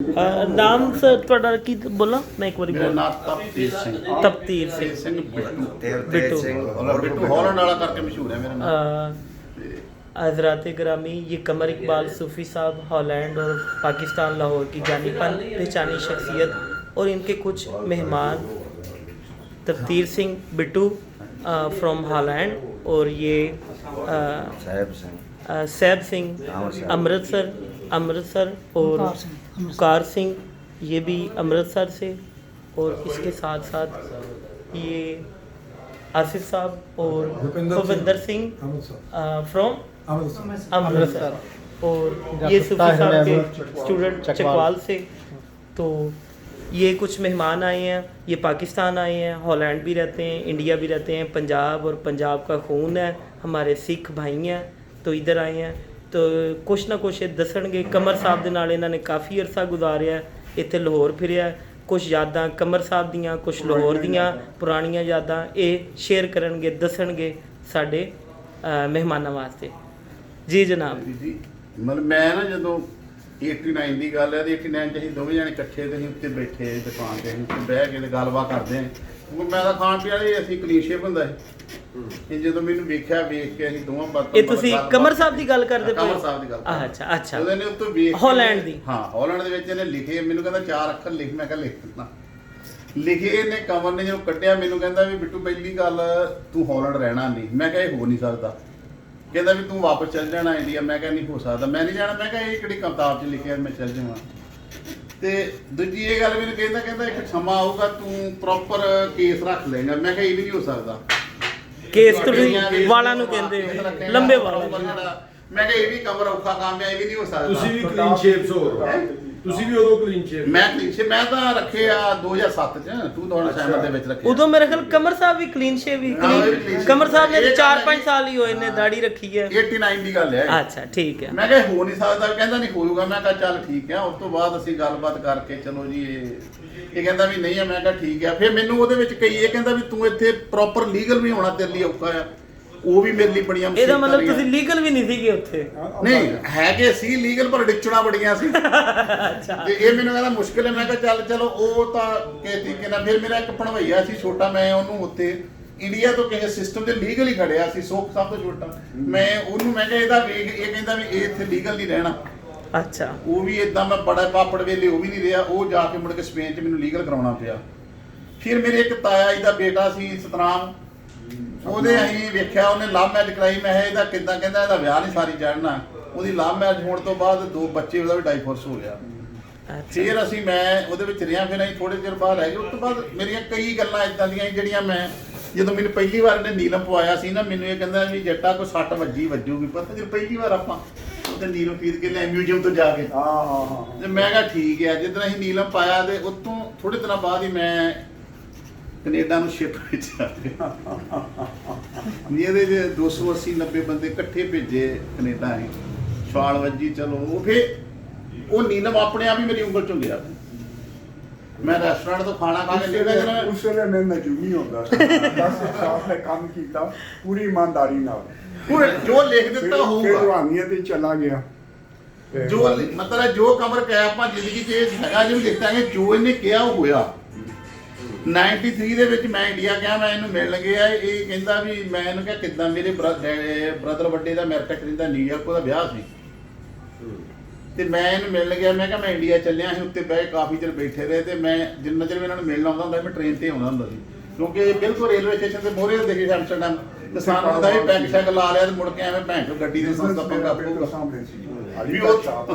ਨਾਮ ਸਰ ਤੁਹਾਡਾ ਕੀ ਬੋਲਾ ਮੈਂ ਇੱਕ ਵਾਰੀ ਮੇਰਾ ਬੋਲ ਨਾਮ ਤਪਤੀਰ ਸਿੰਘ ਬਿੱਟੂ ਬਿੱਟੂ हॉलैंड वाला करके मशहूर है मेरा नाम। हज़रात ग्रामी, ये कमर इकबाल सूफ़ी साहब हॉलैंड और पाकिस्तान लाहौर की जानी पहचानी शख्सियत और इनके कुछ मेहमान तपतीर सिंह बिट्टू फ्रॉम हॉलैंड और ये सैब सिंह अमृतसर और कार सिंह ये भी अमृतसर से, और इसके साथ साथ ये आसिफ साहब और भूपिंदर सिंह फ्रॉम अमृतसर और ये सूफी साहब के स्टूडेंट चकवाल से। तो ये कुछ मेहमान आए हैं, ये पाकिस्तान आए हैं, हॉलैंड भी रहते हैं, इंडिया भी रहते हैं, पंजाब और पंजाब का खून है, हमारे सिख भाई हैं, तो इधर आए हैं। तो कुछ ना कुछ दसणगे। कमर साहब ਦੇ ਨਾਲ ਇਹਨਾਂ ਨੇ ਕਾਫੀ ਅਰਸਾ ਗੁਜ਼ਾਰਿਆ, ਇੱਥੇ ਲਾਹੌਰ ਫਿਰਿਆ, ਕੁਝ ਯਾਦਾਂ ਕਮਰ ਸਾਹਿਬ ਦੀਆਂ, ਕੁਝ ਲਾਹੌਰ ਦੀਆਂ ਪੁਰਾਣੀਆਂ ਯਾਦਾਂ ਇਹ ਸ਼ੇਅਰ ਕਰਨਗੇ, ਦੱਸਣਗੇ ਸਾਡੇ ਮਹਿਮਾਨਾਂ ਵਾਸਤੇ। ਜੀ ਜਨਾਬ। ਜੀ ਮਤਲਬ ਮੈਂ ਨਾ ਜਦੋਂ 89 ਦੀ ਗੱਲ ਹੈ ਤੇ 89 ਚ ਅਸੀਂ ਦੋਵੇਂ ਜਣੇ ਇਕੱਠੇ ਤੇ ਅਸੀਂ ਉੱਤੇ ਬੈਠੇ ਦੁਕਾਨ ਤੇ, ਅਸੀਂ ਉੱਤੇ ਬਹਿ ਕੇ ਤੇ ਗੱਲਬਾਤ ਕਰਦੇ ਹਾਂ। ਮੈਂ ਤਾਂ ਖਾਣ ਪੀਣ ਵਾਲੇ ਅਸੀਂ ਕਲੀਨ ਸ਼ੇਪ ਹੁੰਦਾ ਸੀ। ਇਹ ਜਦੋਂ ਮੈਨੂੰ ਵੇਖ ਕੇ ਅਸੀਂ ਦੋਵਾਂ ਬਾਤਾਂ ਇਹ ਤੁਸੀਂ ਕਮਰ ਸਾਹਿਬ ਦੀ ਗੱਲ ਕਰਦੇ ਪਏ? ਕਮਰ ਸਾਹਿਬ ਦੀ ਗੱਲ। ਅੱਛਾ ਉਹਦੇ ਨੇ ਉੱਤੋਂ ਵੇਖ ਹੌਲੈਂਡ ਦੀ। ਹਾਂ, ਹੌਲੈਂਡ ਦੇ ਵਿੱਚ ਇਹਨੇ ਲਿਖੇ, ਮੈਨੂੰ ਕਹਿੰਦਾ 4 ਅੱਖਰ ਲਿਖ। ਮੈਂ ਕਿਹਾ ਲਿਖ ਦਿੰਦਾ। ਲਿਖੇ ਇਹਨੇ ਕਮਰ ਨੇ ਜਦੋਂ ਕੱਢਿਆ, ਮੈਨੂੰ ਕਹਿੰਦਾ ਵੀ ਬਿੱਟੂ ਪਹਿਲੀ ਗੱਲ ਤੂੰ ਹੌਲੈਂਡ ਰਹਿਣਾ ਨਹੀਂ। ਮੈਂ ਕਿਹਾ ਇਹ ਹੋ ਨਹੀਂ ਸਕਦਾ। ਕਹਿੰਦਾ ਵੀ ਤੂੰ ਵਾਪਸ ਚੱਲ ਜਾਣਾ ਇੰਡੀਆ। ਮੈਂ ਕਿਹਾ ਨਹੀਂ ਹੋ ਸਕਦਾ, ਮੈਂ ਨਹੀਂ ਜਾਣਾ। ਮੈਂ ਕਿਹਾ ਇਹ ਕਿਹੜੀ ਕਿਤਾਬ 'ਚ ਲਿਖਿਆ ਮੈਂ ਚੱਲ ਜਾਵਾਂ। ਤੇ ਦੂਜੀ ਇਹ ਗੱਲ ਮੈਨੂੰ ਕਹਿੰਦਾ ਇੱਕ ਸਮਾਂ ਆਊਗਾ ਤੂੰ ਪ੍ਰੋਪਰ ਕੇਸ ਰੱਖ ਲਏਗਾ। ਮੈਂ ਕਿਹਾ ਇਹ ਵੀ ਨਹੀਂ ਹੋ ਸਕਦਾ। ਕੇਸ ਤੁਸੀਂ ਵਾਲਾਂ ਨੂੰ ਕਹਿੰਦੇ ਹੋ, ਲੰਬੇ ਵਾਲਾਂ। ਮੈਂ ਕਿਹਾ ਇਹ ਵੀ ਕਮਰ ਔਖਾ ਕੰਮ ਹੈ, ਇਹ ਵੀ ਨਹੀਂ ਹੋ ਸਕਦਾ। ਤੁਸੀਂ ਵੀ ਕਲੀਨ ਸ਼ੇਪਸ ਹੋ, ਤੁਸੀਂ ਵੀ ਉਦੋਂ ਕਲੀਨ ਸ਼ੇਪ? ਮੈਂ ਕਲੀਨ ਸ਼ੇਪ ਮੈਂ ਤਾਂ ਰੱਖੇ ਆ 2007 ਚ 2007 ਦੇ ਵਿੱਚ ਰੱਖੇ। ਉਦੋਂ ਮੇਰੇ ਖਿਆਲ ਕਮਰ ਸਾਹਿਬ ਵੀ ਕਲੀਨ ਸ਼ੇਵ ਹੀ ਕਮਰ ਸਾਹਿਬ ਨੇ 4-5 ਸਾਲ ਹੀ ਹੋਏ ਨੇ ਦਾੜੀ ਰੱਖੀ ਹੈ। 89 ਦੀ ਗੱਲ ਹੈ। ਅੱਛਾ ਠੀਕ ਹੈ। ਮੈਂ ਕਿਹਾ ਹੋ ਨਹੀਂ ਸਕਦਾ। ਕਹਿੰਦਾ ਨਹੀਂ ਹੋਊਗਾ। ਮੈਂ ਕਿਹਾ ਚੱਲ ਠੀਕ ਹੈ। ਉਸ ਤੋਂ ਬਾਅਦ ਅਸੀਂ ਗੱਲਬਾਤ ਕਰਕੇ ਚਲੋ ਜੀ ਇਹ ਕਹਿੰਦਾ ਵੀ ਨਹੀਂ ਹੈ। ਮੈਂ ਕਿਹਾ ਠੀਕ ਹੈ। ਫਿਰ ਮੈਨੂੰ ਉਹਦੇ ਵਿੱਚ ਕਈ ਇਹ ਕਹਿੰਦਾ ਵੀ ਤੂੰ ਇੱਥੇ ਪ੍ਰੋਪਰ ਲੀਗਲ ਵੀ ਹੋਣਾ ਤੇਰੇ ਲਈ ਔਖਾ ਆ। ਉਹ ਵੀ ਮੇਰੇ ਲਈ ਬੜੀਆਂ ਇਹਦਾ ਮਤਲਬ ਤੁਸੀਂ ਲੀਗਲ ਵੀ ਨਹੀਂ ਸੀਗੇ ਉੱਥੇ? ਨਹੀਂ ਹੈਗੇ ਸੀ ਲੀਗਲ, ਪਰ ਡਿਕਚਣਾ ਬੜੀਆਂ ਸੀ। ਤੇ ਇਹ ਮੈਨੂੰ ਕਹਿੰਦਾ ਮੁਸ਼ਕਿਲ ਹੈ। ਮੈਂ ਕਿਹਾ ਚਲੋ ਉਹ ਤਾਂ ਕਿਸੇ ਤਰੀਕੇ ਨਾਲ। ਫਿਰ ਮੇਰਾ ਇੱਕ ਭਣਵਈਆ ਸੀ ਛੋਟਾ, ਮੈਂ ਉਹਨੂੰ ਉੱਥੇ ਇੰਡੀਆ ਤੋਂ ਕਿਸੇ ਸਿਸਟਮ ਤੇ ਲੀਗਲ ਹੀ ਖੜਿਆ ਸੀ, ਸੁੱਖ ਸਭ ਤੋਂ ਛੋਟਾ। ਮੈਂ ਉਹਨੂੰ ਮੈਂ ਕਿਹਾ ਇਹਦਾ ਵੇਖ, ਇਹ ਕਹਿੰਦਾ ਵੀ ਇਹ ਇੱਥੇ ਲੀਗਲ ਨਹੀਂ ਰਹਿਣਾ। ਅੱਛਾ। ਉਹ ਵੀ ਇਦਾਂ ਮੈਂ ਬੜਾ ਪਾਪੜ ਵੇਲੇ ਉਹ ਵੀ ਨਹੀਂ ਰਿਹਾ। ਉਹ ਜਾ ਕੇ ਮੁੜ ਕੇ ਸਪੇਨ 'ਚ ਮੈਨੂੰ ਲੀਗਲ ਕਰਾਉਣਾ ਪਿਆ। ਫਿਰ ਮੇਰੇ ਇੱਕ ਤਾਇਆ ਜੀ ਦਾ ਬੇਟਾ ਸੀ ਸਤਨਾਮ, ਉਹਦੇ ਅਸੀਂ ਵੇਖਿਆ, ਉਹਨੇ ਲਵ ਮੈਰਿਜ ਕਰਾਈ। ਮੈਂ ਕਿਹਾ ਇਹਦਾ ਕਿੱਦਾਂ? ਕਹਿੰਦਾ ਇਹਦਾ ਵਿਆਹ ਨਹੀਂ ਸਾਰੀ ਚੜ੍ਹਨਾ। ਉਹਦੀ ਲਵ ਮੈਰਿਜ ਹੋਣ ਤੋਂ ਬਾਅਦ 2 ਬੱਚੇ, ਉਹਦਾ ਵੀ ਡਾਈਵੋਰਸ ਹੋ ਗਿਆ। ਫਿਰ ਮੈਂ ਉਹਦੇ ਵਿੱਚ ਰਿਹਾ। ਫਿਰ ਅਸੀਂ ਥੋੜੇ ਚਿਰ ਬਾਅਦ ਰਹਿ ਗਏ। ਉਸ ਤੋਂ ਬਾਅਦ ਮੇਰੀਆਂ ਕਈ ਗੱਲਾਂ ਇਦਾਂ ਦੀਆਂ ਜਿਹੜੀਆਂ ਮੈਂ ਜਦੋਂ ਮੈਨੂੰ ਪਹਿਲੀ ਵਾਰ ਇਹਨੇ ਨੀਲਮ ਪਵਾਇਆ ਸੀ ਨਾ, ਮੈਨੂੰ ਇਹ ਕਹਿੰਦਾ ਵੀ ਜੱਟਾ ਕੋਈ ਸੱਟ ਵੱਜੂਗੀ। ਪਤਾ ਜਦੋਂ ਪਹਿਲੀ ਵਾਰ ਆਪਾਂ ਉਹਦੇ ਨੀਲਮ ਖਰੀਦ ਕੇ ਲੈ ਮਿਊਜ਼ੀਅਮ ਤੋਂ ਜਾ ਕੇ। ਤੇ ਮੈਂ ਕਿਹਾ ਠੀਕ ਹੈ। ਜਿੱਦਣ ਅਸੀਂ ਨੀਲਮ ਪਾਇਆ ਤੇ ਉਤੋਂ ਥੋੜੇ ਦਿਨਾਂ ਬਾਅਦ ਹੀ ਮੈਂ ਕੈਨੇਡਾ ਨੂੰ ਸ਼ਿਪ ਵਿੱਚ ਆ ਗਿਆ। ਇਹਦੇ 'ਚ 280-90 ਬੰਦੇ ਇਕੱਠੇ ਭੇਜੇ ਕੈਨੇਡਾ ਹੀ। ਛਾਲ ਵੱਜੀ। ਚਲੋ ਉਹ ਫਿਰ ਉਹ ਨੀਲਮ ਆਪਣੇ ਆਪ ਹੀ ਮੇਰੀ ਉਂਗਲ 'ਚੋਂ ਗਿਆ। ਮੈਂ ਰੈਸਟੋਰੈਂਟ ਤੋਂ ਖਾਣਾ ਖਾ ਕੇ ਨਿਕਲਿਆ। ਉਸ ਵੇਲੇ ਮੈਂ ਨਜੂਮੀ ਹੁੰਦਾ ਸੀ। 10 ਸਾਲ ਮੈਂ ਕੰਮ ਕੀਤਾ ਪੂਰੀ ਇਮਾਨਦਾਰੀ ਨਾਲ। ਜੋ ਲਿਖ ਦਿੱਤਾ ਹੋਊਗਾ ਜਵਾਨੀਆਂ ਤੇ ਚਲਾ ਗਿਆ। ਜੋ ਮਤਲਬ ਜੋ ਕਮਰ ਕਿਹਾ ਆਪਾਂ ਜ਼ਿੰਦਗੀ 'ਚ ਇਹ ਹੈਗਾ ਜਿਵੇਂ ਲਿਖਾਂਗੇ, ਜੋ ਇਹਨੇ ਕਿਹਾ ਉਹ ਹੋਇਆ। 93 ਦੇ ਵਿੱਚ ਮੈਂ ਇੰਡੀਆ ਗਿਆ, ਮੈਂ ਇਹਨੂੰ ਮਿਲਣ ਗਿਆ। ਇਹ ਕਹਿੰਦਾ ਵੀ ਮੈਂ ਇਹਨੂੰ ਕਿਹਾ ਕਿੱਦਾਂ? ਮੇਰੇ ਬ੍ਰਦਰ ਵੱਡੇ ਦਾ ਅਮਰੀਕਾ ਰਹਿੰਦਾ, ਨਿਊਯਾਰਕ, ਉਹਦਾ ਵਿਆਹ ਸੀ। ਤੇ ਮੈਂ ਇਹਨੂੰ ਮਿਲਣ ਗਿਆ। ਮੈਂ ਕਿਹਾ ਮੈਂ ਇੰਡੀਆ ਚੱਲਿਆ। ਅਸੀਂ ਉੱਤੇ ਬਹਿ ਕੇ ਕਾਫੀ ਚਿਰ ਬੈਠੇ ਰਹੇ। ਤੇ ਮੈਂ ਜਿੰਨਾ ਚਿਰ ਇਹਨਾਂ ਨੂੰ ਮਿਲਣ ਆਉਂਦਾ ਹੁੰਦਾ ਮੈਂ ਟ੍ਰੇਨ ਤੇ ਆਉਂਦਾ ਹੁੰਦਾ ਸੀ, ਕਿਉਂਕਿ ਬਿਲਕੁਲ ਰੇਲਵੇ ਸਟੇਸ਼ਨ ਤੇ ਮੋਹਰੇ ਦੇਖੀ ਐਮਸਟਰਡਮ। ਤੇ ਸਾਨੂੰ ਹੁੰਦਾ ਵੀ ਪੈਗ ਸ਼ੈਗ ਲਾ ਲਿਆ ਤੇ ਮੁੜ ਕੇ ਐਵੇਂ ਭੈਣ ਚੋਂ ਗੱਡੀ ਦੇ ਸੰਸਥਾ ਪੰਗਾ ਵੀ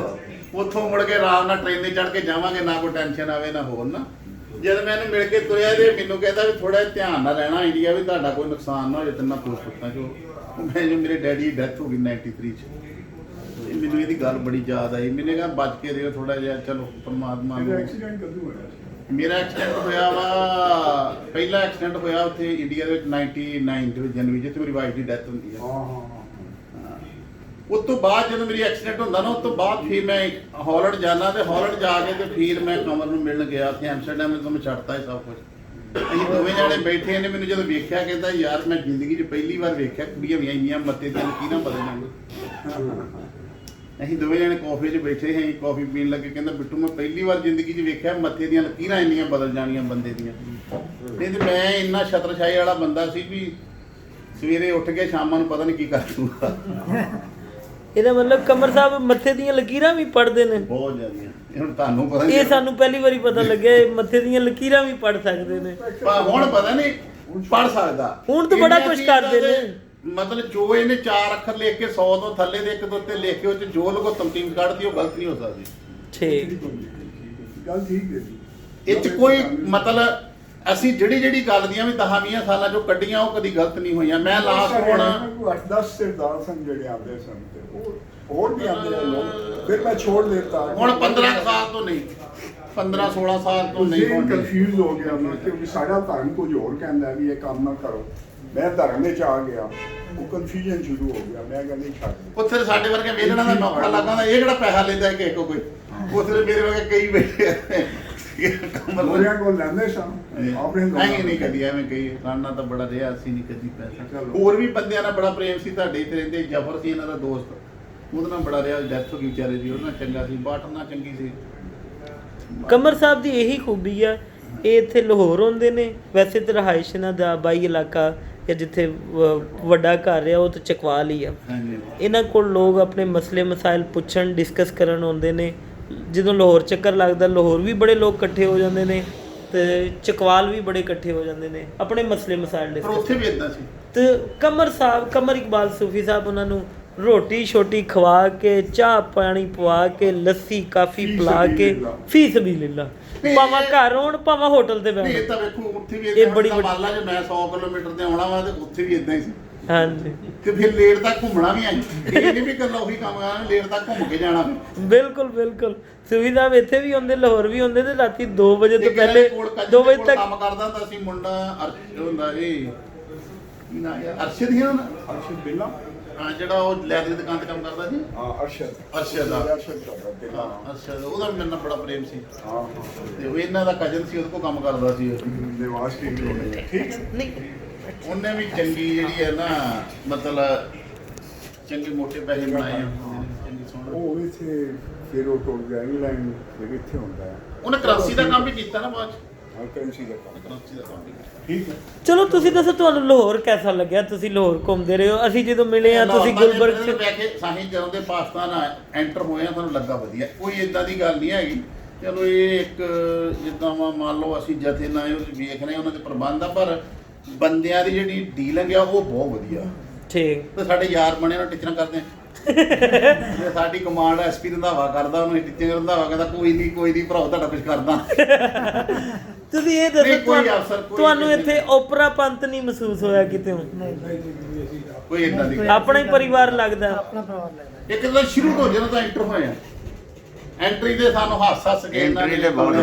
ਉੱਥੋਂ ਮੁੜ ਕੇ ਆਰਾਮ ਨਾਲ ਟ੍ਰੇਨ ਤੇ ਚੜ੍ਹ ਕੇ ਜਾਵਾਂਗੇ, ਨਾ ਕੋਈ ਟੈਨਸ਼ਨ ਆਵੇ ਨਾ ਹੋਰ ਨਾ। ਜਦ ਮੈਂ ਇਹਨੂੰ ਮਿਲ ਕੇ ਤੁਰਿਆ ਤੇ ਮੈਨੂੰ ਕਹਿੰਦਾ ਵੀ ਥੋੜਾ ਧਿਆਨ ਨਾਲ ਰਹਿਣਾ ਇੰਡੀਆ, ਵੀ ਤੁਹਾਡਾ ਕੋਈ ਨੁਕਸਾਨ ਨਾ ਹੋ ਜਾਏ ਤਿੰਨਾਂ ਪੁੱਤਾਂ ਚੋਂ। ਮੈਂ ਜੋ ਮੇਰੇ ਡੈਡੀ ਦੀ ਡੈਥ ਹੋ ਗਈ 93 ਚ। ਮੈਨੂੰ ਇਹਦੀ ਗੱਲ ਬੜੀ ਯਾਦ ਆਈ। ਮੈਨੇ ਕਿਹਾ ਬਚ ਕੇ ਰਹੋ ਥੋੜਾ ਜਿਹਾ। ਚਲੋ ਪਰਮਾਤਮਾ ਨੂੰ। ਐਕਸੀਡੈਂਟ ਕਦੋਂ ਹੋਇਆ? ਮੇਰਾ ਐਕਸੀਡੈਂਟ ਹੋਇਆ ਵਾ, ਪਹਿਲਾ ਐਕਸੀਡੈਂਟ ਹੋਇਆ ਉੱਥੇ ਇੰਡੀਆ ਦੇ ਵਿੱਚ 99 ਦੇ ਵਿੱਚ ਜਨਵਰੀ, ਜਿੱਥੇ ਮੇਰੀ ਵਾਈਫ ਦੀ ਡੈਥ ਹੁੰਦੀ ਹੈ। ਉਸ ਤੋਂ ਬਾਅਦ ਜਦੋਂ ਮੇਰੀ ਐਕਸੀਡੈਂਟ ਹੁੰਦਾ ਨਾ, ਉਸ ਤੋਂ ਬਾਅਦ ਫਿਰ ਮੈਂ ਹੌਲੈਂਡ ਜਾਣਾ। ਤੇ ਹੌਲੈਂਡ ਜਾ ਕੇ ਤੇ ਫਿਰ ਮੈਂ ਕਮਰ ਨੂੰ ਮਿਲਣ ਗਿਆ ਉੱਥੇ ਐਮਸਟਰਡਮ। ਤੋਂ ਮੈਂ ਛੱਡਤਾ ਇਹ ਸਭ ਕੁਝ। ਅਸੀਂ ਦੋਵੇਂ ਜਾਣੇ ਬੈਠੇ ਨੇ। ਮੈਨੂੰ ਜਦੋਂ ਵੇਖਿਆ ਕਹਿੰਦਾ ਯਾਰ ਮੈਂ ਜ਼ਿੰਦਗੀ 'ਚ ਪਹਿਲੀ ਵਾਰ ਵੇਖਿਆ ਕੁੜੀਆਂ ਵੀ ਇੰਨੀਆਂ ਮੱਤੇ ਦੀਆਂ ਕੀ ਨਾ ਬਦਲ ਜਾਂਦੇ। ਅਸੀਂ ਦੋਵੇਂ ਜਣੇ ਕਾਫੀ 'ਚ ਬੈਠੇ ਸੀ, ਕਾਫੀ ਪੀਣ ਲੱਗੇ। ਕਹਿੰਦਾ ਬਿੱਟੂ ਮੈਂ ਪਹਿਲੀ ਵਾਰ ਜ਼ਿੰਦਗੀ 'ਚ ਵੇਖਿਆ ਮੱਥੇ ਦੀਆਂ ਲਕੀਰਾਂ ਇੰਨੀਆਂ ਬਦਲ ਜਾਣੀਆਂ ਬੰਦੇ ਦੀਆਂ। ਨਹੀਂ ਤੇ ਮੈਂ ਇੰਨਾ ਛਤਰਛਾਈ ਵਾਲਾ ਬੰਦਾ ਸੀ ਵੀ ਸਵੇਰੇ ਉੱਠ ਕੇ ਸ਼ਾਮਾਂ ਨੂੰ ਪਤਾ ਨਹੀਂ ਕੀ ਕਰ ਦੂੰਗਾ। ਇਹਦਾ ਮਤਲਬ ਕਮਰ ਸਾਹਿਬ ਮੱਥੇ ਦੀਆਂ ਲਕੀਰਾਂ ਵੀ ਪੜ੍ਹਦੇ ਨੇ। ਬਹੁਤ ਜ਼ਿਆਦੀਆਂ। ਹੁਣ ਤੁਹਾਨੂੰ ਪਤਾ ਨਹੀਂ, ਇਹ ਸਾਨੂੰ ਪਹਿਲੀ ਵਾਰੀ ਪਤਾ ਲੱਗਿਆ ਇਹ ਮੱਥੇ ਦੀਆਂ ਲਕੀਰਾਂ ਵੀ ਪੜ੍ਹ ਸਕਦੇ ਨੇ। ਹੁਣ ਪਤਾ ਨਹੀਂ ਪੜ ਸਕਦਾ। ਹੁਣ ਤਾਂ ਬੜਾ ਕੁਛ ਕਰਦੇ ਨੇ। ਮਤਲਬ ਜੋ ਇਹਨੇ 4 ਅੱਖਰ ਲਿਖ ਕੇ 100 ਤੋਂ ਥੱਲੇ ਦੇ ਇੱਕ ਦੋ ਉੱਤੇ ਲਿਖ ਕੇ ਉਹ 'ਚ ਜੋ ਲੋਗੋ ਤਮਤੀਮ ਕੱਢਦੀ ਉਹ ਗਲਤ ਨਹੀਂ ਹੋ ਸਕਦੀ। ਠੀਕ ਗੱਲ ਠੀਕ ਹੈ ਜੀ। ਇਹ 'ਚ ਕੋਈ ਮਤਲਬ ਅਸੀਂ ਜਿਹੜੀ ਗੱਲ ਦੀਆਂ ਵੀ 10-20 ਸਾਲਾਂ ਚੋਂ ਕੱਢੀਆਂ ਉਹ ਕਦੀ ਗਲਤ ਨਹੀਂ ਹੋਈਆਂ। ਮੈਂ ਲਾਸਟ ਹੁਣ 8-10 ਸਰਦਾਰ ਸਨ ਜਿਹੜੇ ਆਉਂਦੇ ਸਨ ਤੇ ਹੋਰ ਵੀ ਆਉਂਦੇ ਆ ਲੋਕ, ਫਿਰ ਮੈਂ ਛੋੜ ਦਿੱਤਾ। ਹੁਣ 15 ਸਾਲ ਤੋਂ ਨਹੀਂ, 15-16 ਸਾਲ ਤੋਂ ਨਹੀਂ ਹੋਣੀ। ਕਨਫਿਊਜ਼ ਹੋ ਗਿਆ ਮੈਂ ਕਿਉਂਕਿ ਸਾਡਾ ਧਰਮ ਕੁਝ ਹੋਰ ਕਹਿੰਦਾ ਵੀ ਇਹ ਕੰਮ ਨਾ ਕਰੋ। ਮੈਂ ਧਰਮ ਵਿੱਚ ਆ ਗਿਆ, ਉਹ ਕਨਫਿਊਜ਼ਨ ਸ਼ੁਰੂ ਹੋ ਗਿਆ। ਮੈਂ ਕਹਿੰਦਾ ਨਹੀਂ ਛੱਡ। ਉੱਥੇ ਸਾਡੇ ਵਰਗੇ ਵੇਲਣਾ ਦਾ ਮੌਕਾ ਲੱਗਾ ਇਹ ਕਿਹੜਾ ਪੈਸਾ ਲੈਂਦਾ ਕਿਸੇ ਕੋ ਕੋਈ। ਉੱਥੇ ਮੇਰੇ ਵਰਗੇ ਕਈ ਬੈਠੇ ਲੋਕਾਂ ਕੋਲ ਲੈਂਦੇ ਸਨ ਆਪਣੇ ਨਹੀਂ ਕਦੀ ਐਵੇਂ ਕਹੀ ਖਾਣਾ ਤਾਂ ਬੜਾ ਰਿਹਾ ਅਸੀਂ ਨਹੀਂ ਕਦੀ ਪੈਸਾ। ਹੋਰ ਵੀ ਬੰਦਿਆਂ ਨਾਲ ਬੜਾ ਪ੍ਰੇਮ ਸੀ। ਤੁਹਾਡੇ ਇੱਥੇ ਰਹਿੰਦੇ ਜਫਰ ਸੀ ਇਹਨਾਂ ਦਾ ਦੋਸਤ, ਉਹਦੇ ਨਾਲ ਬੜਾ ਰਿਹਾ। ਡੈਥ ਹੋ ਗਈ ਵਿਚਾਰੇ ਦੀ। ਉਹਦੇ ਨਾਲ ਚੰਗਾ ਸੀ, ਬਾਟ ਨਾਲ ਚੰਗੀ ਸੀ। ਕਮਰ ਸਾਹਿਬ ਦੀ ਇਹੀ ਖੂਬੀ ਆ, ਇਹ ਇੱਥੇ ਲਾਹੌਰ ਹੁੰਦੇ ਨੇ। ਵੈਸੇ ਤਾਂ ਰਹਾਇਸ਼ ਇਹਨਾਂ ਦਾ ਬਾਈ ਇਲਾਕਾ ਜਾਂ ਜਿੱਥੇ ਵੱਡਾ ਘਰ ਆ ਉਹ ਤਾਂ ਚਕਵਾਲ ਹੀ ਆ। ਇਹਨਾਂ ਕੋਲ ਲੋਕ ਆਪਣੇ ਮਸਲੇ ਮਸਾਇਲ ਪੁੱਛਣ ਡਿਸਕਸ ਕਰਨ ਆਉਂਦੇ ਨੇ। ਜਦੋਂ ਲਾਹੌਰ ਚੱਕਰ ਲੱਗਦਾ ਲਾਹੌਰ ਵੀ ਬੜੇ ਲੋਕ ਇਕੱਠੇ ਹੋ ਜਾਂਦੇ ਨੇ ਤੇ ਚਕਵਾਲ ਵੀ ਬੜੇ ਇਕੱਠੇ ਹੋ ਜਾਂਦੇ ਨੇ ਆਪਣੇ ਮਸਲੇ ਮਸਾਇਲ ਪਰ ਡਿਸਕਸ। ਉੱਥੇ ਵੀ ਇਦਾਂ ਸੀ। ਤੇ ਕਮਰ ਸਾਹਿਬ, ਕਮਰ ਇਕਬਾਲ ਸੂਫੀ ਸਾਹਿਬ ਉਹਨਾਂ ਨੂੰ ਰੋਟੀ ਛੋਟੀ ਖਵਾ ਕੇ, ਚਾਹ ਪਾਣੀ ਪਵਾ ਕੇ, ਲੱਸੀ ਕਾਫੀ ਪਿਲਾ ਕੇ, ਫੀ ਸਬੀਲਿਲ੍ਲਾਹ, ਭਾਵੇਂ ਘਰ ਹੋਣ ਭਾਵੇਂ ਹੋਟਲ ਤੇ ਬੈਠ। ਇਹ ਤਾਂ ਵੇਖੋ ਉੱਥੇ ਵੀ ਇਹ ਬੜੀ ਮਾਲਾ ਜੇ ਮੈਂ 100 ਕਿਲੋਮੀਟਰ ਤੇ ਆਉਣਾ ਵਾ ਤੇ ਉੱਥੇ ਵੀ ਇਦਾਂ ਹੀ ਸੀ। ਹਾਂਜੀ ਤੇ ਫਿਰ ਲੇਟ ਤੱਕ ਘੁੰਮਣਾ ਵੀ ਆਈ। ਇਹ ਨਹੀਂ ਵੀ ਇਕੱਲਾ ਉਹੀ ਕੰਮ ਕਰਨਾ, ਲੇਟ ਤੱਕ ਘੁੰਮ ਕੇ ਜਾਣਾ। ਬਿਲਕੁਲ ਬਿਲਕੁਲ। ਸੂਫੀ ਸਾਹਿਬ ਇੱਥੇ ਵੀ ਹੁੰਦੇ, ਲਾਹੌਰ ਵੀ ਹੁੰਦੇ ਤੇ ਰਾਤੀ 2 ਵਜੇ ਤੋਂ ਪਹਿਲੇ 2 ਵਜੇ ਤੱਕ ਕੰਮ ਕਰਦਾ ਹੁੰਦਾ ਸੀ ਮੁੰਡਾ। ਅਰਸ਼ ਹੁੰਦਾ ਇਹ ਕੀ ਨਾਂ ਯਾਰ, ਅਰਸ਼ਦ ਹੀ ਨਾ, ਅਰਸ਼ਦ ਬਿੱਲਾ। ਹਾਂ ਜਿਹੜਾ ਉਹ ਲੈਦਰ ਦੀ ਦੁਕਾਨ ਤੇ ਕੰਮ ਕਰਦਾ ਸੀ। ਹਾਂ ਅਰਸ਼ਦ ਅਰਸ਼ਦ ਅਰਸ਼ਦ ਉਹਦਾ ਮੇਰੇ ਨਾਲ ਬੜਾ ਪ੍ਰੇਮ ਸੀ। ਤੇ ਉਹ ਇਹਨਾਂ ਦਾ ਕਜ਼ਨ ਸੀ, ਉਹਦੇ ਕੋਲ ਕੰਮ ਕਰਦਾ ਸੀ। ਨਿਵਾਸ ਠੀਕ ਹੈ। ਨਹੀਂ ਉਹਨੇ ਵੀ ਚੰਗੀ ਜਿਹੜੀ ਹੈ ਨਾ ਮਤਲਬ ਚੰਗੇ ਮੋਟੇ ਪੈਸੇ ਬਣਾਏ ਆ। ਚੰਗੀ ਸੋਹਣਾ ਉਹ ਇੱਥੇ ਫਿਰ ਉਹ ਟੁੱਟ ਗਿਆ ਇੰਗਲੈਂਡ, ਫਿਰ ਇੱਥੇ ਹੁੰਦਾ ਹੈ। ਉਹਨੇ ਕਰੰਸੀ ਦਾ ਕੰਮ ਵੀ ਕੀਤਾ ਨਾ ਬਾਅਦ ਚ। ਹਾਂ ਕਰੰਸੀ ਦਾ ਕੰਮ। ਕਰੰਸੀ ਦਾ ਕੰਮ ਵੀ ਕੀਤਾ। ਠੀਕ ਹੈ। ਚਲੋ ਤੁਸੀਂ ਦੱਸੋ ਤੁਹਾਨੂੰ ਲਾਹੌਰ ਕਿਹਦਾ ਲੱਗਿਆ? ਤੁਸੀਂ ਲਾਹੌਰ ਘੁੰਮਦੇ ਰਹੇ ਹੋ, ਅਸੀਂ ਜਦੋਂ ਮਿਲੇ ਆ ਤੁਸੀਂ ਗੁਲਬਰਗ ਚ ਬੈਠੇ ਸਾਹੀਂ ਜਦੋਂ ਦੇ ਪਾਕਿਸਤਾਨ ਐਂਟਰ ਹੋਏ ਆ ਸਾਨੂੰ ਲੱਗਾ ਵਧੀਆ। ਕੋਈ ਇਦਾਂ ਦੀ ਗੱਲ ਨਹੀਂ ਹੈਗੀ। ਚਲੋ ਇਹ ਇੱਕ ਜਿੱਦਾਂ ਮੰਨ ਲਓ ਅਸੀਂ ਜਥੇ ਨਾ ਉਹ ਵੇਖ ਰਹੇ ਉਹਨਾਂ ਦੇ ਪ੍ਰਬੰਧ ਆ, ਪਰ ਬੰਦਿਆਂ ਦੀ ਜਿਹੜੀ ਡੀਲਿੰਗ ਆ ਉਹ ਬਹੁਤ ਵਧੀਆ। ਠੀਕ। ਤੇ ਸਾਡੇ ਯਾਰ ਬਣੇ ਨਾਲ ਟੀਚਰਾਂ ਕਰਦੇ ਆ। ਸਾਡੀ ਕਮਾਂਡ ਐਸਪੀ ਰੰਧਾਵਾ ਕਰਦਾ, ਉਹਨੂੰ ਟੀਚਰ ਰੰਧਾਵਾ ਕਹਿੰਦਾ ਕੋਈ ਨਹੀਂ ਭਰਾਓ ਤੁਹਾਡਾ ਕੁਝ ਕਰਦਾ। ਤੁਸੀਂ ਇਹ ਦੱਸੋ ਤੁਹਾਨੂੰ ਇੱਥੇ ਓਪਰਾ ਪੰਤ ਨਹੀਂ ਮਹਿਸੂਸ ਹੋਇਆ ਕਿਤੇ? ਕੋਈ ਇਦਾਂ ਦੀ ਆਪਣਾ ਹੀ ਪਰਿਵਾਰ ਲੱਗਦਾ। ਇੱਕ ਤਾਂ ਸ਼ੁਰੂ ਤੋਂ ਜਦੋਂ ਤਾਂ ਐਂਟਰ ਹੋਏ ਆ, ਐਂਟਰੀ ਦੇ ਸਾਨੂੰ ਹੱਸ ਕੇ ਐਂਟਰੀ ਦੇ ਬਹੁਤ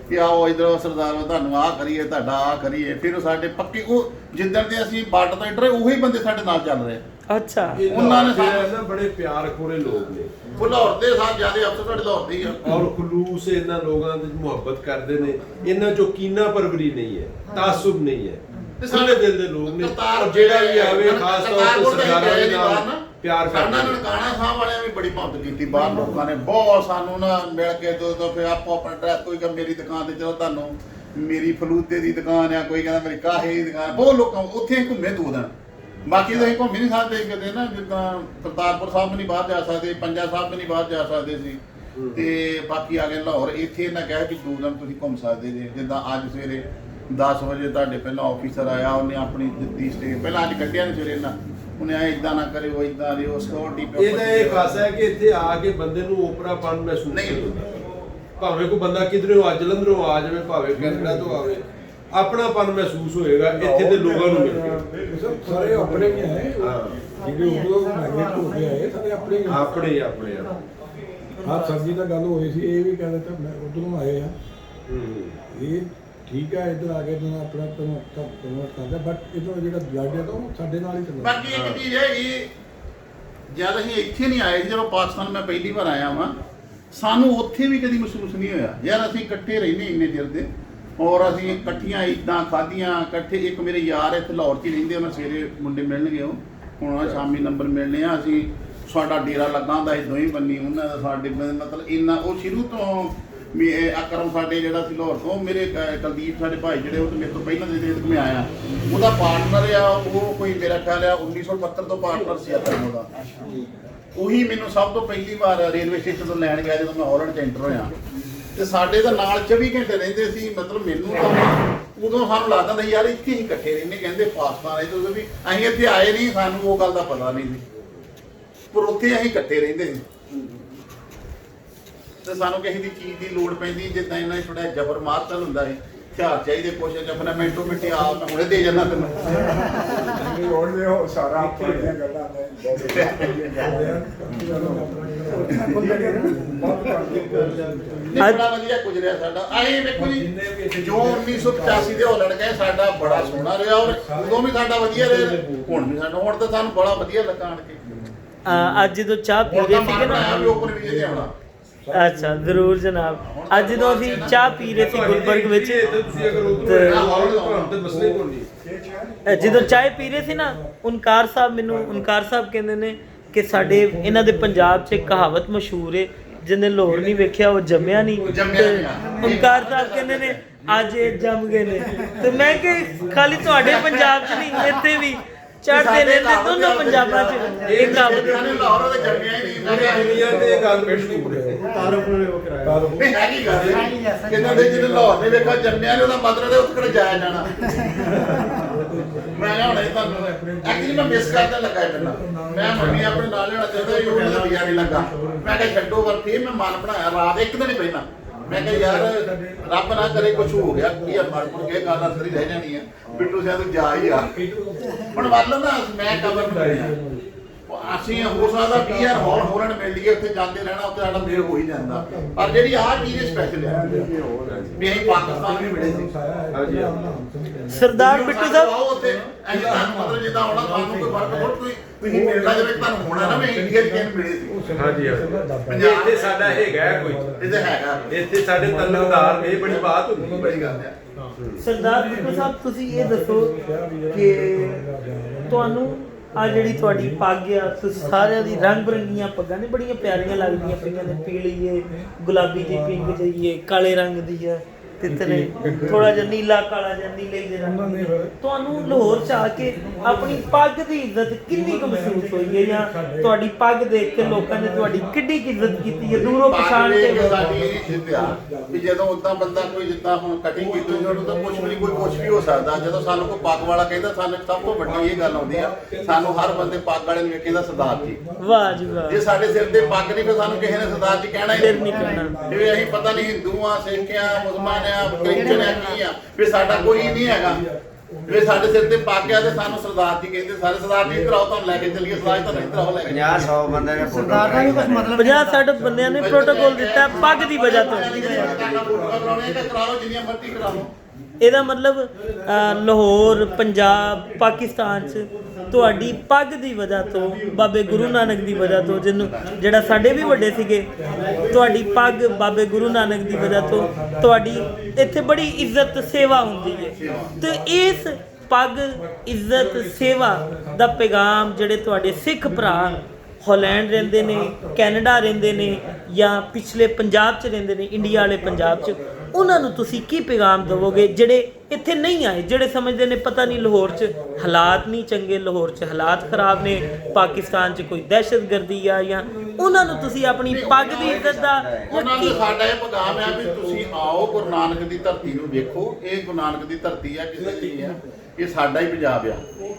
ਕਿ ਆਓ ਇਧਰੋਂ ਸਰਦਾਰ ਤੁਹਾਨੂੰ ਆਹ ਕਰੀਏ, ਤੁਹਾਡਾ ਆਹ ਕਰੀਏ। ਫਿਰ ਉਹ ਸਾਡੇ ਪੱਕੇ ਉਹ ਜਿੱਦਣ ਦੇ ਅਸੀਂ ਬਾਰਡਰ ਤੋਂ ਐਂਟਰ ਹੋਏ ਉਹੀ ਬੰਦੇ ਸਾਡੇ ਨਾਲ ਚੱਲ ਰਹੇ। ਅੱਛਾ। ਉਹਨਾਂ ਨੇ ਨਾ ਬੜੇ ਪਿਆਰ ਖੋਰੇ ਲੋਕ ਨੇ। ਉਹ ਲਾਹੌਰ ਦੇ ਸਾਥ ਜਿਆਦਾ ਅਫਸਰ ਸਾਡੇ ਲਾਹੌਰ ਦੇ ਹੀ ਆ। ਔਰ ਖਲੂਸ ਇਹਨਾਂ ਲੋਕਾਂ ਦੀ ਮੁਹੱਬਤ ਕਰਦੇ ਨੇ। ਇਹਨਾਂ ਚੋਂ ਕੀਨਾ ਪਰਵਰੀ ਨਹੀਂ ਹੈ, ਤਾਸੁਬ ਨਹੀਂ ਹੈ। ਸਾਡੇ ਦਿਲ ਦੇ ਲੋਕ ਨੇ। ਔਰ ਜਿਹੜਾ ਵੀ ਆਵੇ ਖਾਸ ਤੌਰ ਤੇ ਸਰਦਾਰਾਂ ਦੇ ਨਾਲ ਪਿਆਰ ਕਰਦੇ ਨੇ। ਨਨਕਾਣਾ ਸਾਹਿਬ ਵਾਲਿਆਂ ਵੀ ਬੜੀ ਮਦਦ ਕੀਤੀ। ਬਾਹਰ ਲੋਕਾਂ ਨੇ ਬਹੁਤ ਸਾਨੂੰ ਨਾ ਮਿਲ ਕੇ ਦੋ ਫਿਰ ਆਪੋ ਆਪਣਾ ਡਰੈਸ, ਕੋਈ ਕਹਿੰਦਾ ਮੇਰੀ ਦੁਕਾਨ ਤੇ ਚਲੋ ਤੁਹਾਨੂੰ ਮੇਰੀ ਫਲੂਦੇ ਦੀ ਦੁਕਾਨ ਆ, ਕੋਈ ਕਹਿੰਦਾ ਮੇਰੀ ਕਾਹੇ ਦੀ ਦੁਕਾਨ। ਬਹੁਤ ਲੋਕਾਂ ਉੱਥੇ ਘੁੰਮੇ 2 ਦਿਨ। ਬਾਕੀ ਤਾਂ ਅਸੀਂ ਘੁੰਮੇ ਨਹੀਂ ਸਕਦੇ ਕਿਤੇ ਨਾ, ਜਿੱਦਾਂ ਕਰਤਾਰਪੁਰ ਸਾਹਿਬ ਵੀ ਨਹੀਂ ਬਾਹਰ ਜਾ ਸਕਦੇ, ਪੰਜਾ ਸਾਹਿਬ ਵੀ ਨਹੀਂ ਬਾਹਰ ਜਾ ਸਕਦੇ ਸੀ। ਤੇ ਬਾਕੀ ਆ ਗਏ ਲਾਹੌਰ। ਇੱਥੇ ਇਹਨਾਂ ਕਿਹਾ ਕਿ 2 ਦਿਨ ਤੁਸੀਂ ਘੁੰਮ ਸਕਦੇ ਜੇ। ਜਿੱਦਾਂ ਅੱਜ ਸਵੇਰੇ 10 ਵਜੇ ਤੁਹਾਡੇ ਪਹਿਲਾਂ ਆਫੀਸਰ ਆਇਆ, ਉਹਨੇ ਆਪਣੀ ਦਿੱਤੀ ਸਟੇ। ਪਹਿਲਾਂ ਅੱਜ ਕੱਢਿਆ ਨਹੀਂ ਸਵੇਰੇ ਇਹਨਾਂ, ਉਹਨੇ ਆ ਇਦਾਂ ਨਾ ਕਰਿਓ, ਇਦਾਂ ਰਿਓ ਸਿਕਿਉਰਿਟੀ। ਇਹਦਾ ਇਹ ਖਾਸਾ ਹੈ ਕਿ ਇੱਥੇ ਆ ਕੇ ਬੰਦੇ ਨੂੰ ਓਪਰਾਪਨ ਮਹਿਸੂਸ ਨਹੀਂ ਹੁੰਦਾ। ਭਾਵੇਂ ਕੋਈ ਬੰਦਾ ਕਿਧਰੋਂ ਆ, ਜਲੰਧਰੋਂ ਆ ਜਾਵੇ, ਭਾਵੇਂ ਕੈਨੇਡਾ ਤੋਂ ਆਵੇ, ਆਪਣਾਪਨ ਮਹਿਸੂਸ ਹੋਏਗਾ ਇੱਥੇ ਦੇ ਲੋਕਾਂ ਨੂੰ ਮਿਲ ਕੇ। ਸਾਰੇ ਆਪਣੇ ਹੀ ਹੈ। ਜਿਹੜੇ ਉਦੋਂ ਮੈਗਨੇਟ ਹੋ ਕੇ ਆਏ ਸਾਰੇ ਆਪਣੇ ਆਪਣੇ ਆਹ ਸਬਜ਼ੀ ਦਾ ਗੱਲ ਹੋਈ ਸੀ, ਇਹ ਵੀ ਕਹਿੰਦੇ ਤਾਂ ਮੈਂ ਉਧਰੋਂ ਆਏ ਆ। ਇਹ ਠੀਕ ਹੈ, ਇੱਧਰ ਆ ਕੇ ਤੁਹਾਨੂੰ ਆਪਣਾ ਪ੍ਰਮੋਟ ਕਰਦਾ, ਬਟ ਇਹਦਾ ਜਿਹੜਾ ਬਲੱਡ ਹੈ ਤਾਂ ਉਹ ਸਾਡੇ ਨਾਲ ਹੀ ਚੱਲਦਾ। ਬਾਕੀ ਇੱਕ ਚੀਜ਼ ਹੈ, ਇਹ ਜਦ ਅਸੀਂ ਇੱਥੇ ਨਹੀਂ ਆਏ ਸੀ, ਜਦੋਂ ਪਾਕਿਸਤਾਨ ਮੈਂ ਪਹਿਲੀ ਵਾਰ ਆਇਆ ਵਾਂ, ਸਾਨੂੰ ਉੱਥੇ ਵੀ ਕਦੀ ਮਹਿਸੂਸ ਨਹੀਂ ਹੋਇਆ ਯਾਰ ਅਸੀਂ ਇਕੱਠੇ ਰਹਿੰਦੇ ਇੰਨੇ ਚਿਰ ਦੇ। ਔਰ ਅਸੀਂ ਇਕੱਠੀਆਂ ਇੱਦਾਂ ਖਾਧੀਆਂ ਇਕੱਠੇ। ਇੱਕ ਮੇਰੇ ਯਾਰ ਇੱਥੇ ਲਾਹੌਰ 'ਚ ਹੀ ਰਹਿੰਦੇ, ਮੈਂ ਸਵੇਰੇ ਮੁੰਡੇ ਮਿਲਣਗੇ, ਉਹ ਹੁਣ ਸ਼ਾਮੀ ਨੰਬਰ ਮਿਲਣੇ ਆ। ਅਸੀਂ ਸਾਡਾ ਡੇਰਾ ਲੱਗਾ ਹੁੰਦਾ ਸੀ ਦੋਹੀਂ ਬੰਨੀ ਉਹਨਾਂ ਦਾ ਸਾਡੇ ਮਤਲਬ ਇੰਨਾ ਉਹ ਸ਼ੁਰੂ ਤੋਂ ਅਕਰਮ ਸਾਡੇ ਜਿਹੜਾ ਸੀ ਲਾਹੌਰ ਤੋਂ ਮੇਰੇ ਕੁਲਦੀਪ ਸਾਡੇ ਭਾਈ ਜਿਹੜੇ ਉਹ ਮੇਰੇ ਤੋਂ ਪਹਿਲਾਂ ਦੇ ਮੈਂ ਆਇਆ ਉਹਦਾ ਪਾਰਟਨਰ ਆ ਉਹ ਕੋਈ ਮੇਰਾ ਖਿਆਲ ਆ 1972 ਤੋਂ ਪਾਰਟਨਰ ਸੀ ਅਕਰਮ ਉਹਦਾ ਉਹੀ ਮੈਨੂੰ ਸਭ ਤੋਂ ਪਹਿਲੀ ਵਾਰ ਰੇਲਵੇ ਸਟੇਸ਼ਨ ਤੋਂ ਲੈਣ ਗਿਆ ਜਦੋਂ ਮੈਂ ਹਾਲੈਂਡ 'ਚ ਐਂਟਰ ਹੋਇਆ ਤੇ ਸਾਡੇ ਦਾ ਨਾਲ 24 ਘੰਟੇ ਰਹਿੰਦੇ ਸੀ ਮਤਲਬ ਮੈਨੂੰ ਤਾਂ ਉਦੋਂ ਸਾਨੂੰ ਲੱਗਦਾ ਸੀ ਯਾਰ ਇੱਥੇ ਹੀ ਇਕੱਠੇ ਰਹਿੰਦੇ ਕਹਿੰਦੇ ਪਾਕਿਸਤਾਨ ਆਏ ਤੇ ਵੀ ਅਸੀਂ ਇੱਥੇ ਆਏ ਨਹੀਂ ਸਾਨੂੰ ਉਹ ਗੱਲ ਦਾ ਪਤਾ ਨਹੀਂ ਸੀ ਪਰ ਉੱਥੇ ਅਸੀਂ ਇਕੱਠੇ ਰਹਿੰਦੇ ਸੀ ਤੇ ਸਾਨੂੰ ਕਿਸੇ ਦੀ ਚੀਜ਼ ਦੀ ਲੋੜ ਪੈਂਦੀ ਜਿੱਦਾਂ ਇਹਨਾਂ ਦੀ ਥੋੜਾ ਜ਼ਬਰ ਮਾਰਤਲ ਹੁੰਦਾ ਹੈ ਹਥਿਆਰ ਚਾਹੀਦੇ ਕੁਛ ਆਪਣਾ ਮਿੰਟੋ ਮਿੰਟੀ ਆਪ ਮੈਂ ਹੁਣੇ ਦੇ ਜਾਂਦਾ ਤੈਨੂੰ ਉਹਦੇ ਉਹ ਸਾਰਾ ਆਪਣੀਆਂ ਗੱਲਾਂ ਬੜਾ ਵਧੀਆ ਗੁਜ਼ਰਿਆ ਸਾਡਾ ਆਏ ਵੇਖੋ ਜੀ ਜੋ 1985 ਦੇ ਹੋਲਣ ਗਏ ਸਾਡਾ ਬੜਾ ਸੋਹਣਾ ਰਿਹਾ ਔਰ ਉਦੋਂ ਵੀ ਸਾਡਾ ਵਧੀਆ ਰਿਹਾ ਹੁਣ ਵੀ ਸਾਡਾ ਹੁਣ ਤਾਂ ਸਾਨੂੰ ਬੜਾ ਵਧੀਆ ਲੱਗਾ ਆਣ ਕੇ ਅੱਜ ਜਦੋਂ ਚਾਹ ਪੀ ਰਹੇ ਸੀਗੇ ਨਾ ਵੀ ਓਪਨ ਵੀਜ਼ੇ ਤੇ ਆਉਣਾ ਅੱਛਾ ਜ਼ਰੂਰ ਜਨਾਬ ਅੱਜ ਜਦੋਂ ਅਸੀਂ ਚਾਹ ਪੀ ਰਹੇ ਸੀ ਗੁਲਬਰਗ ਵਿੱਚ ਤੁਸੀਂ ਅਗਰ ਉਹ ਤੇ ਮਸਲੇ ਕੋ ਨਹੀਂ ਜਦੋਂ ਚਾਹ ਪੀ ਰਹੇ ਸੀ ਨਾ ਓਨਕਾਰ ਸਾਹਿਬ ਕਹਿੰਦੇ ਨੇ ਕਿ ਸਾਡੇ ਇਹਨਾਂ ਦੇ ਪੰਜਾਬ 'ਚ ਇੱਕ ਕਹਾਵਤ ਮਸ਼ਹੂਰ ਹੈ ਜਿਹਨੇ ਲਾਹੌਰ ਨਹੀਂ ਵੇਖਿਆ ਉਹ ਜੰਮਿਆ ਨਹੀਂ ਓਨਕਾਰ ਸਾਹਿਬ ਕਹਿੰਦੇ ਨੇ ਅੱਜ ਇਹ ਜੰਮ ਗਏ ਨੇ ਤੇ ਮੈਂ ਕਿ ਖਾਲੀ ਤੁਹਾਡੇ ਪੰਜਾਬ 'ਚ ਨਹੀਂ ਇੱਥੇ ਵੀ ਚੜ੍ਹਦੇ ਰਹਿੰਦੇ ਦੋਨੋਂ ਪੰਜਾਬਾਂ 'ਚ ਇਹ ਕਹਾਵਤ ਲਾਹੌਰ ਦੇ ਜੰਮਿਆ ਹੀ ਨਹੀਂ ਦੁਨੀਆ ਤੇ ਇਹ ਗੱਲ ਪੇਸ਼ ਨਹੀਂ ਕਰੇ ਨਹੀਂ ਹੈਗੀ ਗੱਲ ਕਿੰਨਾ ਦੇ ਜਿਹਨੇ ਲਾਹੌਰ ਨੇ ਵੇਖਿਆ ਜੰਮਿਆ ਨੇ ਉਹਦਾ ਮਤਲਬ ਹੈ ਉੱਥੇ ਕਿਹੜਾ ਜਾਇਆ ਜਾਣਾ ਮੈਂ ਹੁਣੇ ਤੁਹਾਨੂੰ ਐਕਚੁਅਲੀ ਮੈਂ ਮਿਸ ਕਰਦਾ ਲੱਗਾ ਪਹਿਲਾਂ ਮੈਂ ਮੰਮੀ ਆਪਣੇ ਨਾਲ ਲੈਣਾ ਚਾਹੁੰਦਾ ਸੀ ਉਹ ਮੇਰਾ ਵੀਜ਼ਾ ਨਹੀਂ ਲੱਗਾ ਮੈਂ ਕਿਹਾ ਛੱਡੋ ਪਰ ਫਿਰ ਮੈਂ ਮਨ ਬਣਾਇਆ ਰਾਤ ਇੱਕ ਦਿਨ ਹੀ ਪਹਿਲਾਂ ਮੈਂ ਕਿਹਾ ਯਾਰ ਰੱਬ ਨਾ ਕਰੇ ਕੁਝ ਹੋ ਗਿਆ ਕੀ ਆ ਮਰ ਮੁੜ ਕੇ ਗੱਲ ਅਸਰੀ ਰਹਿ ਜਾਣੀ ਆ ਬਿੱਟੂ ਸਿਆ ਤੂੰ ਜਾ ਹੀ ਆ ਹੁਣ ਵੱਲ ਨਾ ਮੈਂ ਕਬਰ ਨੂੰ ਅਸੀਂ ਹੋ ਸਕਦਾ ਵੀ ਯਾਰ ਹੋਰਨ ਮਿਲ ਲਈਏ ਉੱਥੇ ਜਾਂਦੇ ਰਹਿਣਾ ਉੱਥੇ ਸਾਡਾ ਮੇਲ ਹੋ ਹੀ ਜਾਂਦਾ ਪਰ ਜਿਹੜੀ ਆਹ ਚੀਜ਼ ਸਪੈਸ਼ਲ ਹੈ ਵੀ ਅਸੀਂ ਪਾਕਿਸਤਾਨ ਵੀ ਮਿਲੇ ਸੀ ਸਰਦਾਰ ਬਿੱਟੂ ਸਾਹਿਬ ਉੱਥੇ ਅਸੀਂ ਤੁਹਾਨੂੰ ਮਤਲਬ ਜਿੱਦਾਂ ਆਉਣਾ ਤੁਹਾਨੂੰ ਕੋਈ ਫਰਕ ਕੋਈ ਤੁਸੀਂ ਮਿਲਣਾ ਜਿਵੇਂ ਤੁਹਾਨੂੰ ਹੋਣਾ ਨਾ ਮੈਂ ਇੰਡੀਆ ਚ ਕਿਹਨ ਮਿਲੇ ਸੀ ਹਾਂਜੀ ਇੱਥੇ ਸਾਡਾ ਹੈਗਾ ਕੋਈ ਇਹਦੇ ਹੈਗਾ ਇੱਥੇ ਸਾਡੇ ਤਲਕਦਾਰ ਇਹ ਬੜੀ ਬਾਤ ਹੁੰਦੀ ਬੜੀ ਗੱਲ ਹੈ ਸਰਦਾਰ ਬਿੱਟੂ ਸਾਹਿਬ ਤੁਸੀਂ ਇਹ ਦੱਸੋ ਕਿ ਤੁਹਾਨੂੰ ਆ ਜਿਹੜੀ ਤੁਹਾਡੀ ਪੱਗ ਆ ਤੁਸੀਂ ਸਾਰਿਆਂ ਦੀ ਰੰਗ ਬਰੰਗੀਆਂ ਪੱਗਾਂ ਨੇ ਬੜੀਆਂ ਪਿਆਰੀਆਂ ਲੱਗਦੀਆਂ ਪਈਆਂ ਨੇ ਪੀਲੀ ਏ ਗੁਲਾਬੀ ਜਿਹੀ ਪਿੰਕ ਜਿਹੀ ਏ ਕਾਲੇ ਰੰਗ ਦੀ ਆ ਤਿੱਤਰੇ ਥੋੜਾ ਜਿਹਾ ਨੀਲਾ ਕਾਲਾ ਜਿਹਾ ਨੀਲੇ ਜਿਹੇ ਰੰਗ ਦੀ ਤੁਹਾਨੂੰ ਲਾਹੌਰ 'ਚ ਆ ਕੇ ਆਪਣੀ ਪੱਗ ਦੀ ਇੱਜ਼ਤ ਕਿੰਨੀ ਕੁ ਮਹਿਸੂਸ ਹੋਈ ਹੈ ਜਾਂ ਤੁਹਾਡੀ ਪੱਗ ਦੇਖ ਕੇ ਲੋਕਾਂ ਨੇ ਤੁਹਾਡੀ ਕਿੱਡੀ ਇੱਜ਼ਤ ਕੀਤੀ ਹੈ ਦੂਰੋਂ ਪਛਾਣ ਕੇ ਸਾਡੀ ਇੱਜ਼ਤ ਆ ਵੀ ਜਦੋਂ ਉਦਾਂ ਬੰਦਾ ਕੋਈ ਜਿੱਦਾਂ ਹੁਣ ਕਟਿੰਗ ਕੀਤੀ ਹੋਈ ਉਹਨੂੰ ਤਾਂ ਕੁਝ ਵੀ ਨਹੀਂ ਕੋਈ ਕੁਝ ਵੀ ਹੋ ਸਕਦਾ ਜਦੋਂ ਸਾਨੂੰ ਕੋਈ ਪੱਗ ਵਾਲਾ ਕਹਿੰਦਾ ਸਾਨੂੰ ਸਭ ਤੋਂ ਵੱਡੀ ਇਹ ਗੱਲ ਆਉਂਦੀ ਆ ਸਾਨੂੰ ਹਰ ਬੰਦੇ ਪੱਗ ਵਾਲੇ ਨੂੰ ਵੇਖੇਦਾ ਸਰਦਾਰ ਜੀ ਵਾਹ ਜੀ ਵਾਹ ਜੇ ਸਾਡੇ ਸਿਰ ਤੇ ਪੱਗ ਨਹੀਂ ਫਿਰ ਸਾਨੂੰ ਕਿਸੇ ਨੇ ਸਰਦਾਰ ਜੀ ਕਹਿਣਾ ਹੀ ਨਹੀਂ ਕਹਿਣਾ ਜਿਵੇਂ ਅਸੀਂ ਪਤਾ ਨਹੀਂ ਹਿੰਦੂ ਆ ਸਿੱਖ ਆ ਮੁਸਲਮਾਨ ਆ ਕ੍ਰਿਸਚਨ ਆ ਕੀ ਆ ਵੀ ਸਾਡਾ ਕੋਈ ਨਹੀਂ ਹੈਗਾ ਵੀ ਸਾਡੇ ਸਿਰ ਤੇ ਪੱਗ ਆ ਤੇ ਸਾਨੂੰ ਸਰਦਾਰ ਜੀ ਕਹਿੰਦੇ ਸਾਰੇ ਸਰਦਾਰ ਜੀ ਇੱਧਰ ਆਓ ਤੁਹਾਨੂੰ ਲੈ ਕੇ ਚੱਲੀਏ ਸਰਦਾਰ ਤੁਹਾਨੂੰ ਇੱਧਰ ਆਓ ਲੈ ਕੇ 50-100 ਬੰਦੇ ਨੇ ਸਰਦਾਰ ਦਾ ਵੀ ਕੁਝ ਮਤਲਬ 50-60 ਬੰਦਿਆਂ ਨੇ ਪ੍ਰੋਟੋਕੋਲ ਦਿੱਤਾ ਪੱਗ ਦੀ ਵਜ੍ਹਾ ਤੋਂ ਕਰਾਓ ਜਿੰਨੀਆਂ ਮਰਜ਼ੀ ਕਰਾ ਲਓ ਇਹਦਾ ਮਤਲਬ ਲਾਹੌਰ ਪੰਜਾਬ ਪਾਕਿਸਤਾਨ 'ਚ ਤੁਹਾਡੀ ਪੱਗ ਦੀ ਵਜ੍ਹਾ ਤੋਂ ਬਾਬੇ ਗੁਰੂ ਨਾਨਕ ਦੀ ਵਜ੍ਹਾ ਤੋਂ ਜਿਹਨੂੰ ਜਿਹੜਾ ਸਾਡੇ ਵੀ ਵੱਡੇ ਸੀਗੇ ਤੁਹਾਡੀ ਪੱਗ ਬਾਬੇ ਗੁਰੂ ਨਾਨਕ ਦੀ ਵਜ੍ਹਾ ਤੋਂ ਤੁਹਾਡੀ ਇੱਥੇ ਬੜੀ ਇੱਜ਼ਤ ਸੇਵਾ ਹੁੰਦੀ ਹੈ ਤੇ ਇਸ ਪੱਗ ਇੱਜ਼ਤ ਸੇਵਾ ਦਾ ਪੈਗਾਮ ਜਿਹੜੇ ਤੁਹਾਡੇ ਸਿੱਖ ਭਰਾ ਹਾਲੈਂਡ ਰਹਿੰਦੇ ਨੇ ਕੈਨੇਡਾ ਰਹਿੰਦੇ ਨੇ ਜਾਂ ਪਿਛਲੇ ਪੰਜਾਬ 'ਚ ਰਹਿੰਦੇ ਨੇ ਇੰਡੀਆ ਵਾਲੇ ਪੰਜਾਬ 'ਚ ਉਹਨਾਂ ਨੂੰ ਤੁਸੀਂ ਕੀ ਪੈਗਾਮ ਦੇਵੋਗੇ ਜਿਹੜੇ ਇੱਥੇ ਨਹੀਂ ਆਏ ਜਿਹੜੇ ਸਮਝਦੇ ਨੇ ਪਤਾ ਨਹੀਂ ਲਾਹੌਰ 'ਚ ਹਾਲਾਤ ਨਹੀਂ ਚੰਗੇ ਲਾਹੌਰ 'ਚ ਹਾਲਾਤ ਖਰਾਬ ਨੇ ਪਾਕਿਸਤਾਨ 'ਚ ਕੋਈ ਦਹਿਸ਼ਤਗਰਦੀ ਆ ਜਾਂ ਉਹਨਾਂ ਨੂੰ ਤੁਸੀਂ ਆਪਣੀ ਪੱਗ ਦੀ ਇੱਜ਼ਤ ਦਾ ਉਹਨਾਂ ਦਾ ਸਾਡਾ ਇਹ ਪੈਗਾਮ ਹੈ ਵੀ ਤੁਸੀਂ ਆਓ ਗੁਰੂ ਨਾਨਕ ਦੀ ਧਰਤੀ ਨੂੰ ਵੇਖੋ ਇਹ ਗੁਰੂ ਨਾਨਕ ਦੀ ਧਰਤੀ ਆ ਕਿਸੇ ਦੀ ਨਹੀਂ ਆ ਇਹ ਸਾਡਾ ਹੀ ਪੰਜਾਬ ਆ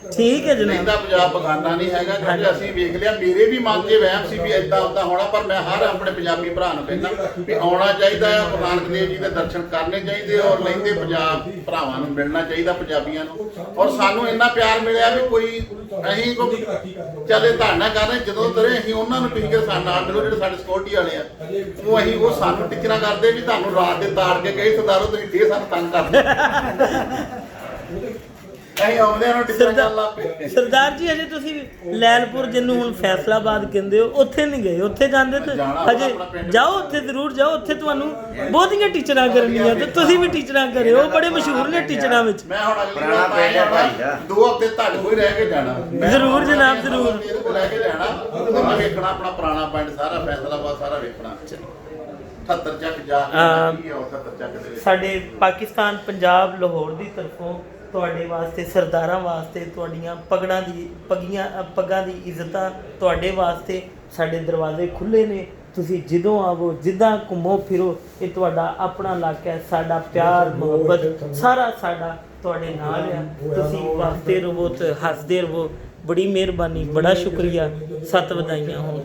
ਠੀਕ ਹੈ ਜਨਾਬ ਇਹਦਾ ਪੰਜਾਬ ਬਗਾਨਾ ਨਹੀਂ ਹੈਗਾ ਕਿਉਂਕਿ ਅਸੀਂ ਵੇਖ ਲਿਆ ਮੇਰੇ ਵੀ ਮਨ 'ਚ ਵਹਿਮ ਸੀ ਵੀ ਇਦਾਂ ਉਦਾਂ ਹੋਣਾ ਪਰ ਮੈਂ ਹਰ ਆਪਣੇ ਪੰਜਾਬੀ ਭਰਾ ਨੂੰ ਕਹਿੰਦਾ ਵੀ ਆਉਣਾ ਚਾਹੀਦਾ ਆ ਗੁਰੂ ਨਾਨਕ ਦੇਵ ਜੀ ਦੇ ਦਰਸ਼ਨ ਕਰਨੇ ਚਾਹੀਦੇ ਔਰ ਲੈਂਦੇ ਪੰਜਾਬ ਭਰਾਵਾਂ ਨੂੰ ਮਿਲਣਾ ਚਾਹੀਦਾ ਪੰਜਾਬੀਆਂ ਨੂੰ ਔਰ ਸਾਨੂੰ ਇੰਨਾ ਪਿਆਰ ਮਿਲਿਆ ਵੀ ਕੋਈ ਅਸੀਂ ਚੱਲੇ ਧਾਰਨਾ ਕਰ ਰਹੇ ਜਦੋਂ ਤਰੇ ਅਸੀਂ ਉਹਨਾਂ ਨੂੰ ਤੁਸੀਂ ਕਿ ਸਾਡੇ ਨਾਲ ਮਿਲੋ ਜਿਹੜੇ ਸਾਡੇ ਸਿਕਿਉਰਿਟੀ ਵਾਲੇ ਆ ਉਹ ਸਾਨੂੰ ਟਿਚਰਾਂ ਕਰਦੇ ਵੀ ਤੁਹਾਨੂੰ ਰਾਤ ਦੇ ਤਾੜ ਕੇ ਕਹੀ ਸਰਦਾਰੋ ਤੁਸੀਂ ਫੇਰ ਸਾਨੂੰ ਤੰਗ ਕਰਦੇ ਅਸੀਂ ਆਉਂਦੇ ਨੂੰ ਟਿੱਚਰਾਂ ਚੱਲ ਲੱਗ ਪਏ। ਸਰਦਾਰ ਜੀ ਹਜੇ ਤੁਸੀਂ ਲੈਲਪੁਰ ਜਿਹਨੂੰ ਹੁਣ ਫੈਸਲਾਬਾਦ ਕਹਿੰਦੇ ਹੋ ਉੱਥੇ ਨਹੀਂ ਗਏ, ਉੱਥੇ ਜਾਂਦੇ ਤੇ ਹਜੇ ਜਾਓ, ਉੱਥੇ ਜ਼ਰੂਰ ਜਾਓ, ਉੱਥੇ ਤੁਹਾਨੂੰ ਬਹੁਤੀਆਂ ਟੀਚਰਾਂ ਕਰਨੀਆਂ ਤੇ ਤੁਸੀਂ ਵੀ ਟੀਚਰਾਂ ਕਰਿਓ, ਬੜੇ ਮਸ਼ਹੂਰ ਨੇ ਟੀਚਰਾਂ ਵਿੱਚ। ਮੈਂ ਹੁਣ ਅਗਲੀ ਵਾਰ ਆਇਆ 2 ਹਫ਼ਤੇ ਤੁਹਾਡੇ ਕੋਲ ਰਹਿ ਕੇ ਜਾਣਾ। ਜ਼ਰੂਰ ਜਨਾਬ, ਜ਼ਰੂਰ। ਇਹਦੇ ਕੋਲ ਰਹਿ ਕੇ ਜਾਣਾ ਤੇ ਮੈਂ ਵੇਖਣਾ ਆਪਣਾ ਪੁਰਾਣਾ ਪਿੰਡ ਸਾਰਾ, ਫੈਸਲਾਬਾਦ ਸਾਰਾ ਵੇਖਣਾ। 78 ਚੱਕ ਜਾ ਕੇ 78 ਚੱਕ ਦੇ ਸਾਡੇ ਪਾਕਿਸਤਾਨ ਪੰਜਾਬ ਲਾਹੌਰ ਦੀ ਤਰਫੋਂ ਤੁਹਾਡੇ ਵਾਸਤੇ, ਸਰਦਾਰਾਂ ਵਾਸਤੇ, ਤੁਹਾਡੀਆਂ ਪੱਗਾਂ ਦੀ ਇੱਜ਼ਤਾਂ ਤੁਹਾਡੇ ਵਾਸਤੇ ਸਾਡੇ ਦਰਵਾਜ਼ੇ ਖੁੱਲ੍ਹੇ ਨੇ। ਤੁਸੀਂ ਜਦੋਂ ਆਵੋ, ਜਿੱਦਾਂ ਘੁੰਮੋ ਫਿਰੋ, ਇਹ ਤੁਹਾਡਾ ਆਪਣਾ ਇਲਾਕਾ ਹੈ। ਸਾਡਾ ਪਿਆਰ ਮੁਹੱਬਤ ਸਾਰਾ ਸਾਡਾ ਤੁਹਾਡੇ ਨਾਲ ਆ। ਤੁਸੀਂ ਵਸਦੇ ਰਹੋ ਤੇ ਹੱਸਦੇ ਰਹੋ। ਬੜੀ ਮਿਹਰਬਾਨੀ, ਬੜਾ ਸ਼ੁਕਰੀਆ। 7 ਵਧਾਈਆਂ ਹੋਣ।